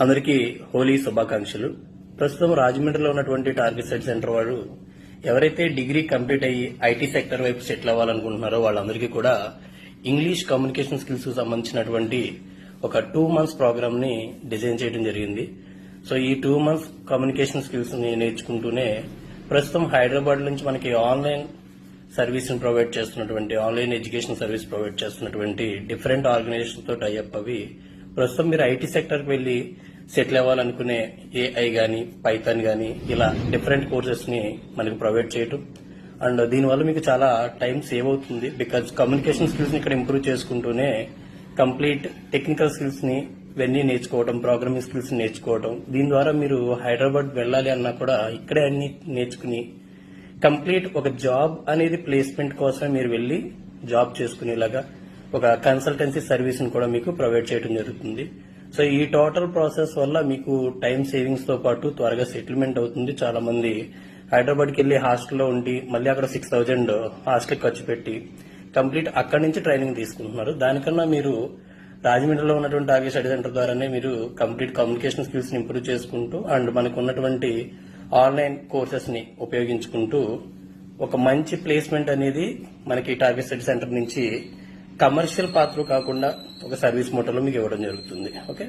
అందరికీ హోలీ శుభాకాంక్షలు. ప్రస్తుతం రాజమండ్రిలో ఉన్నటువంటి టార్గెట్ సెట్ సెంటర్ వారు ఎవరైతే డిగ్రీ కంప్లీట్ అయ్యి ఐటీ సెక్టర్ వైపు సెటిల్ అవ్వాలనుకుంటున్నారో వాళ్ళందరికీ కూడా ఇంగ్లీష్ కమ్యూనికేషన్ స్కిల్స్ సంబంధించినటువంటి ఒక 2 months ప్రోగ్రామ్ ని డిజైన్ చేయడం జరిగింది. సో ఈ 2 months కమ్యూనికేషన్ స్కిల్స్ ని నేర్చుకుంటూనే ప్రస్తుతం హైదరాబాద్ నుంచి మనకి ఆన్లైన్ సర్వీస్ ప్రొవైడ్ చేస్తున్నటువంటి ఆన్లైన్ ఎడ్యుకేషన్ సర్వీస్ ప్రొవైడ్ చేస్తున్నటువంటి డిఫరెంట్ ఆర్గనైజేషన్ తో టైఅప్ అవి ప్రస్తుతం మీరు ఐటీ సెక్టర్ కి వెళ్లి సెటిల్ అవ్వాలనుకునే ఏఐ గానీ పైథాన్ గానీ ఇలా డిఫరెంట్ కోర్సెస్ ని మనకి ప్రొవైడ్ చేయటం అండ్ దీనివల్ల మీకు చాలా టైం సేవ్ అవుతుంది. బికాజ్ కమ్యూనికేషన్ స్కిల్స్ ని ఇక్కడ ఇంప్రూవ్ చేసుకుంటూనే కంప్లీట్ టెక్నికల్ స్కిల్స్ ని ఇవన్నీ నేర్చుకోవడం, ప్రోగ్రామింగ్ స్కిల్స్ నేర్చుకోవడం, దీని ద్వారా మీరు హైదరాబాద్ వెళ్ళాలి అన్నా కూడా ఇక్కడే అన్ని నేర్చుకుని కంప్లీట్ ఒక జాబ్ అనేది ప్లేస్మెంట్ కోసమే మీరు వెళ్లి జాబ్ చేసుకునేలాగా ఒక కన్సల్టెన్సీ సర్వీస్ ని కూడా మీకు ప్రొవైడ్ చేయడం జరుగుతుంది. సో ఈ టోటల్ ప్రాసెస్ వల్ల మీకు టైం సేవింగ్స్ తో పాటు త్వరగా సెటిల్మెంట్ అవుతుంది. చాలా మంది హైదరాబాద్ కి వెళ్లి హాస్టల్లో ఉండి మళ్ళీ అక్కడ 6,000 హాస్టల్ ఖర్చు పెట్టి కంప్లీట్ అక్కడి నుంచి ట్రైనింగ్ తీసుకుంటున్నారు. దానికన్నా మీరు రాజమండ్రిలో ఉన్నటువంటి టార్గెట్ స్టడీ సెంటర్ ద్వారానే మీరు కంప్లీట్ కమ్యూనికేషన్ స్కిల్స్ ని ఇంప్రూవ్ చేసుకుంటూ అండ్ మనకు ఉన్నటువంటి ఆన్లైన్ కోర్సెస్ ని ఉపయోగించుకుంటూ ఒక మంచి ప్లేస్మెంట్ అనేది మనకి టార్గెట్ స్టడీ సెంటర్ నుంచి కమర్షియల్ పాత్ర కాకుండా ఒక సర్వీస్ మోడల్లో మీకు ఇవ్వడం జరుగుతుంది. ఓకే.